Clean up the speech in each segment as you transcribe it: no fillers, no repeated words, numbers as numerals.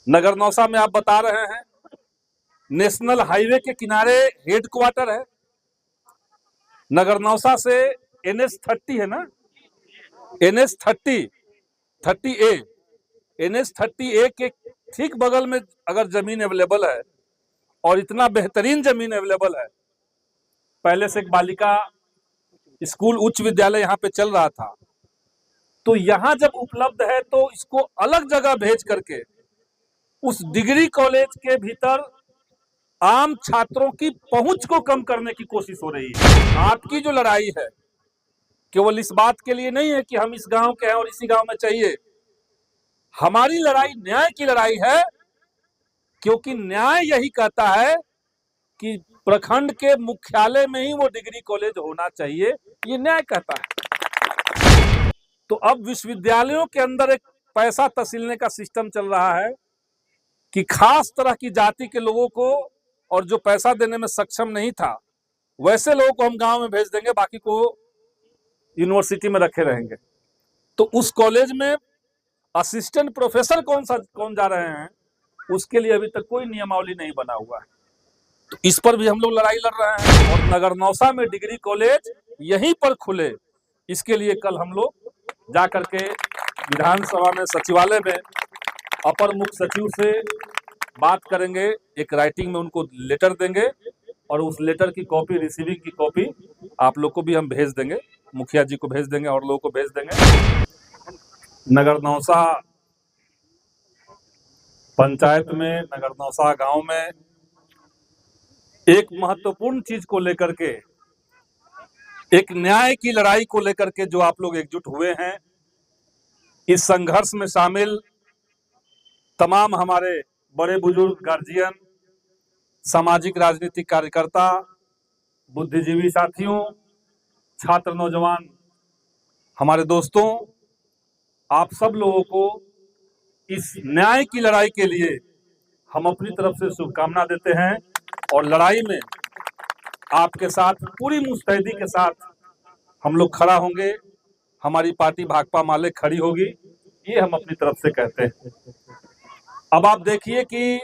नगर नौसा में आप बता रहे हैं, नेशनल हाईवे के किनारे हेडक्वार्टर है। नगर नौसा से NH30 है ना, NH30 NH30A के ठीक बगल में अगर जमीन अवेलेबल है और इतना बेहतरीन जमीन अवेलेबल है, पहले से एक बालिका स्कूल उच्च विद्यालय यहाँ पे चल रहा था, तो यहाँ जब उपलब्ध है तो इसको अलग जगह भेज करके उस डिग्री कॉलेज के भीतर आम छात्रों की पहुंच को कम करने की कोशिश हो रही है। आपकी जो लड़ाई है केवल इस बात के लिए नहीं है कि हम इस गांव के हैं और इसी गांव में चाहिए। हमारी लड़ाई न्याय की लड़ाई है, क्योंकि न्याय यही कहता है कि प्रखंड के मुख्यालय में ही वो डिग्री कॉलेज होना चाहिए, ये न्याय कहता है। तो अब विश्वविद्यालयों के अंदर एक पैसा तसीलने का सिस्टम चल रहा है कि खास तरह की जाति के लोगों को, और जो पैसा देने में सक्षम नहीं था, वैसे लोगों को हम गांव में भेज देंगे, बाकी को यूनिवर्सिटी में रखे रहेंगे। तो उस कॉलेज में असिस्टेंट प्रोफेसर कौन जा रहे हैं, उसके लिए अभी तक कोई नियमावली नहीं बना हुआ है। तो इस पर भी हम लोग लड़ाई लड़ रहे हैं, और नगर नौसा में डिग्री कॉलेज यहीं पर खुले, इसके लिए कल हम लोग जा करके विधानसभा में सचिवालय में अपर मुख्य सचिव से बात करेंगे, एक राइटिंग में उनको लेटर देंगे, और उस लेटर की कॉपी, रिसीविंग की कॉपी आप लोग को भी हम भेज देंगे, मुखिया जी को भेज देंगे और लोगों को भेज देंगे। नगर नौसा पंचायत में, नगर नौसा गांव में एक महत्वपूर्ण चीज को लेकर के, एक न्याय की लड़ाई को लेकर के जो आप लोग एकजुट हुए हैं, इस संघर्ष में शामिल तमाम हमारे बड़े बुजुर्ग, गार्जियन, सामाजिक राजनीतिक कार्यकर्ता, बुद्धिजीवी साथियों, छात्र, नौजवान, हमारे दोस्तों, आप सब लोगों को इस न्याय की लड़ाई के लिए हम अपनी तरफ से शुभकामना देते हैं, और लड़ाई में आपके साथ पूरी मुस्तैदी के साथ हम लोग खड़ा होंगे। हमारी पार्टी भाकपा माले खड़ी होगी, ये हम अपनी तरफ से कहते हैं। अब आप देखिए कि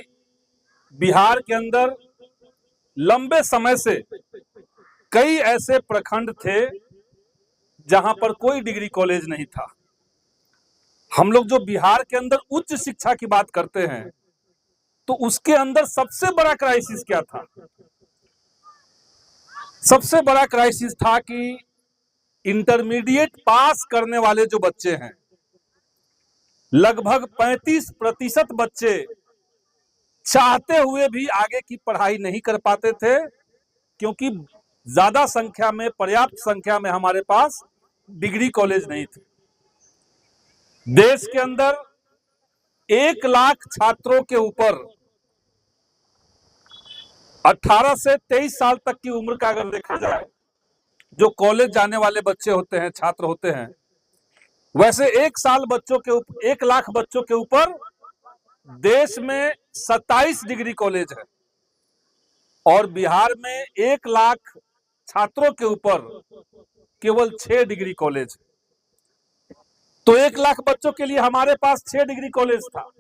बिहार के अंदर लंबे समय से कई ऐसे प्रखंड थे जहां पर कोई डिग्री कॉलेज नहीं था। हम लोग जो बिहार के अंदर उच्च शिक्षा की बात करते हैं, तो उसके अंदर सबसे बड़ा क्राइसिस क्या था? सबसे बड़ा क्राइसिस था कि इंटरमीडिएट पास करने वाले जो बच्चे हैं, लगभग 35% बच्चे चाहते हुए भी आगे की पढ़ाई नहीं कर पाते थे, क्योंकि ज्यादा संख्या में, पर्याप्त संख्या में हमारे पास डिग्री कॉलेज नहीं थे। देश के अंदर 1 लाख छात्रों के ऊपर 18 से 23 साल तक की उम्र का अगर देखा जाए, जो कॉलेज जाने वाले बच्चे होते हैं, छात्र होते हैं, वैसे 1 लाख बच्चों के ऊपर देश में 27 डिग्री कॉलेज है, और बिहार में 1 लाख छात्रों के ऊपर केवल 6 डिग्री कॉलेज। तो 1 लाख बच्चों के लिए हमारे पास 6 डिग्री कॉलेज था,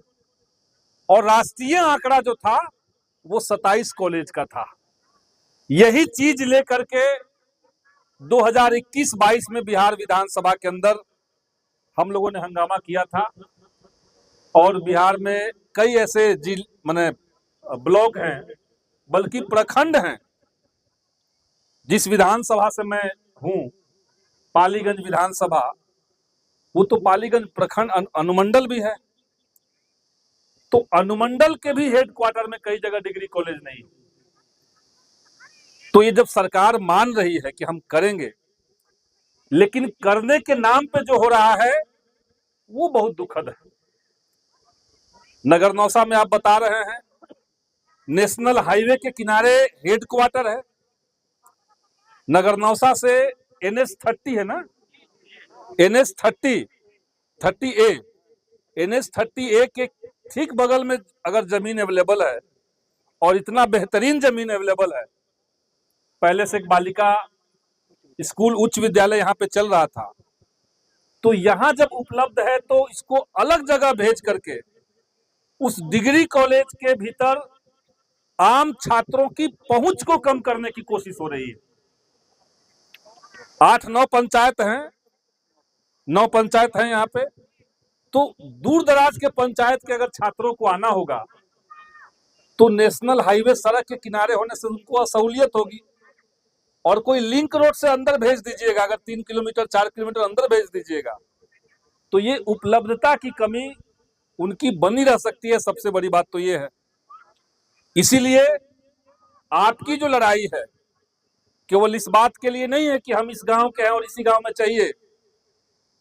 और राष्ट्रीय आंकड़ा जो था वो 27 कॉलेज का था। यही चीज लेकर के 2021-22 में बिहार विधानसभा के अंदर हम लोगों ने हंगामा किया था, और बिहार में कई ऐसे माने ब्लॉक हैं, बल्कि प्रखंड हैं। जिस विधानसभा से मैं हूं, पालीगंज विधानसभा, वो तो पालीगंज प्रखंड अनुमंडल भी है, तो अनुमंडल के भी हेडक्वार्टर में कई जगह डिग्री कॉलेज नहीं। तो ये जब सरकार मान रही है कि हम करेंगे, लेकिन करने के नाम पे जो हो रहा है वो बहुत दुखद है। नगर नौसा में आप बता रहे हैं, नेशनल हाईवे के किनारे हेडक्वार्टर है। नगर नौसा से NH30 है ना, NH30A के ठीक बगल में अगर जमीन अवेलेबल है, और इतना बेहतरीन जमीन अवेलेबल है, पहले से एक बालिका स्कूल उच्च विद्यालय यहाँ पे चल रहा था, तो यहाँ जब उपलब्ध है तो इसको अलग जगह भेज करके उस डिग्री कॉलेज के भीतर आम छात्रों की पहुंच को कम करने की कोशिश हो रही है। 8-9 पंचायत हैं, 9 पंचायत हैं यहाँ पे, तो दूर दराज के पंचायत के अगर छात्रों को आना होगा तो नेशनल हाईवे सड़क के किनारे होने से उनको असहूलियत होगी, और कोई लिंक रोड से अंदर भेज दीजिएगा, अगर 3 किलोमीटर 4 किलोमीटर अंदर भेज दीजिएगा तो ये उपलब्धता की कमी उनकी बनी रह सकती है। सबसे बड़ी बात तो ये है। इसीलिए आपकी जो लड़ाई है केवल इस बात के लिए नहीं है कि हम इस गांव के हैं और इसी गांव में चाहिए।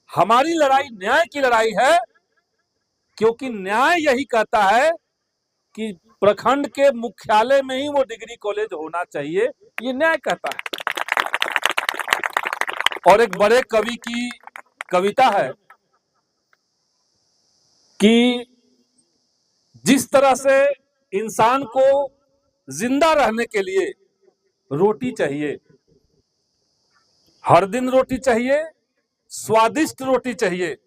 हमारी लड़ाई न्याय की लड़ाई है, क्योंकि न्याय यही कहता है कि प्रखंड के मुख्यालय में ही वो डिग्री कॉलेज होना चाहिए, ये न्याय कहता है। और एक बड़े कवि की कविता है कि जिस तरह से इंसान को जिंदा रहने के लिए रोटी चाहिए, हर दिन रोटी चाहिए, स्वादिष्ट रोटी चाहिए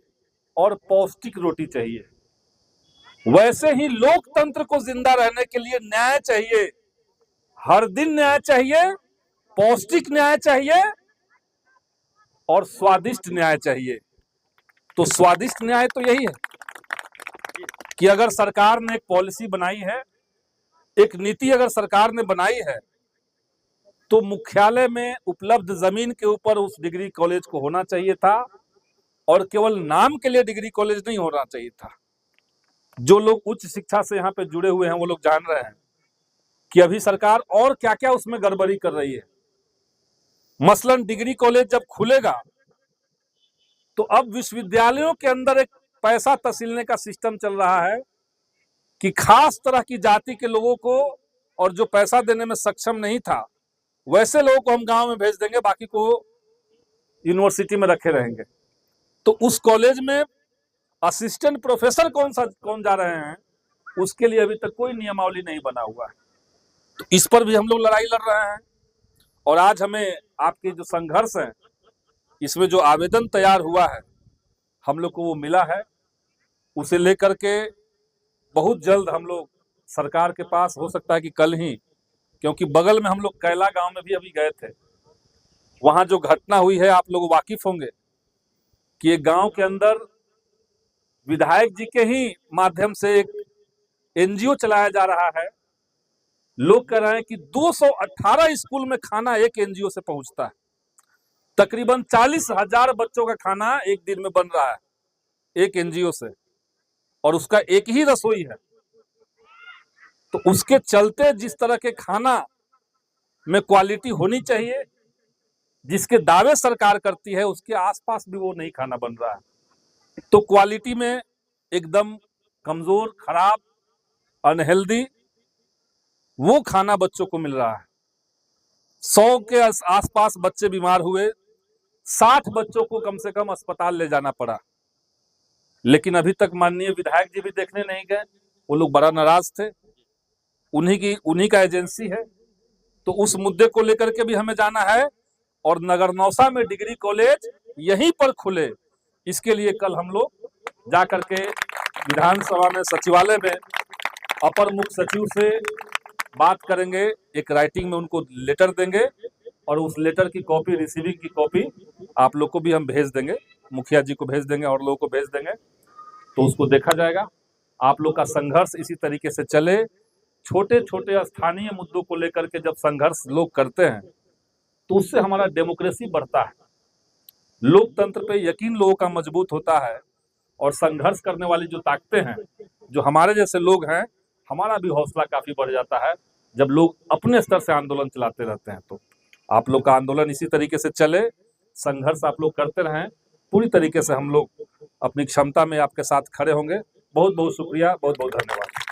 और पौष्टिक रोटी चाहिए, वैसे ही लोकतंत्र को जिंदा रहने के लिए न्याय चाहिए, हर दिन न्याय चाहिए, पौष्टिक न्याय चाहिए और स्वादिष्ट न्याय चाहिए। तो स्वादिष्ट न्याय तो यही है कि अगर सरकार ने एक पॉलिसी बनाई है, एक नीति अगर सरकार ने बनाई है, तो मुख्यालय में उपलब्ध जमीन के ऊपर उस डिग्री कॉलेज को होना चाहिए था, और केवल नाम के लिए डिग्री कॉलेज नहीं होना चाहिए था। जो लोग उच्च शिक्षा से यहाँ पे जुड़े हुए हैं वो लोग जान रहे हैं कि अभी सरकार और क्या क्या उसमें गड़बड़ी कर रही है। मसलन डिग्री कॉलेज जब खुलेगा तो अब विश्वविद्यालयों के अंदर एक पैसा तसीलने का सिस्टम चल रहा है कि खास तरह की जाति के लोगों को, और जो पैसा देने में सक्षम नहीं था, वैसे लोगों को हम गांव में भेज देंगे, बाकी को यूनिवर्सिटी में रखे रहेंगे। तो उस कॉलेज में असिस्टेंट प्रोफेसर कौन जा रहे हैं, उसके लिए अभी तक कोई नियमावली नहीं बना हुआ है। तो इस पर भी हम लोग लड़ाई लड़ रहे हैं। और आज हमें आपके जो संघर्ष है, इसमें जो आवेदन तैयार हुआ है, हम लोग को वो मिला है। उसे लेकर के बहुत जल्द हम लोग सरकार के पास, हो सकता है कि कल ही, क्योंकि बगल में हम लोग कैला गांव में भी अभी गए थे, वहां जो घटना हुई है आप लोग वाकिफ होंगे कि एक गांव के अंदर विधायक जी के ही माध्यम से एक एनजीओ चलाया जा रहा है। लोग कह रहे हैं कि 218 स्कूल में खाना एक एनजीओ से पहुंचता है। तकरीबन 40,000 बच्चों का खाना एक दिन में बन रहा है एक एनजीओ से, और उसका एक ही रसोई है। तो उसके चलते जिस तरह के खाना में क्वालिटी होनी चाहिए, जिसके दावे सरकार करती है, उसके आसपास भी वो नहीं खाना बन रहा है। तो क्वालिटी में एकदम कमजोर, खराब, अनहेल्दी वो खाना बच्चों को मिल रहा है। 100 के आसपास बच्चे बीमार हुए, 60 बच्चों को कम से कम अस्पताल ले जाना पड़ा। लेकिन अभी तक माननीय विधायक जी भी देखने नहीं गए, वो लोग बड़ा नाराज थे। उन्हीं का एजेंसी है। तो उस मुद्दे को लेकर के भी हमें जाना है, और नगरनौसा में डिग्री कॉलेज यहीं पर खुले, इसके लिए कल हम लोग जा करके विधानसभा में सचिवालय में अपर मुख्य सचिव से बात करेंगे, एक राइटिंग में उनको लेटर देंगे, और उस लेटर की कॉपी, रिसीविंग की कॉपी आप लोग को भी हम भेज देंगे, मुखिया जी को भेज देंगे और लोगों को भेज देंगे। तो उसको देखा जाएगा। आप लोग का संघर्ष इसी तरीके से चले। छोटे छोटे स्थानीय मुद्दों को लेकर के जब संघर्ष लोग करते हैं तो उससे हमारा डेमोक्रेसी बढ़ता है, लोकतंत्र पे यकीन लोगों का मजबूत होता है, और संघर्ष करने वाली जो ताकतें हैं, जो हमारे जैसे लोग हैं, हमारा भी हौसला काफी बढ़ जाता है जब लोग अपने स्तर से आंदोलन चलाते रहते हैं। तो आप लोग का आंदोलन इसी तरीके से चले, संघर्ष आप लोग करते रहें, पूरी तरीके से हम लोग अपनी क्षमता में आपके साथ खड़े होंगे। बहुत बहुत शुक्रिया, बहुत बहुत धन्यवाद।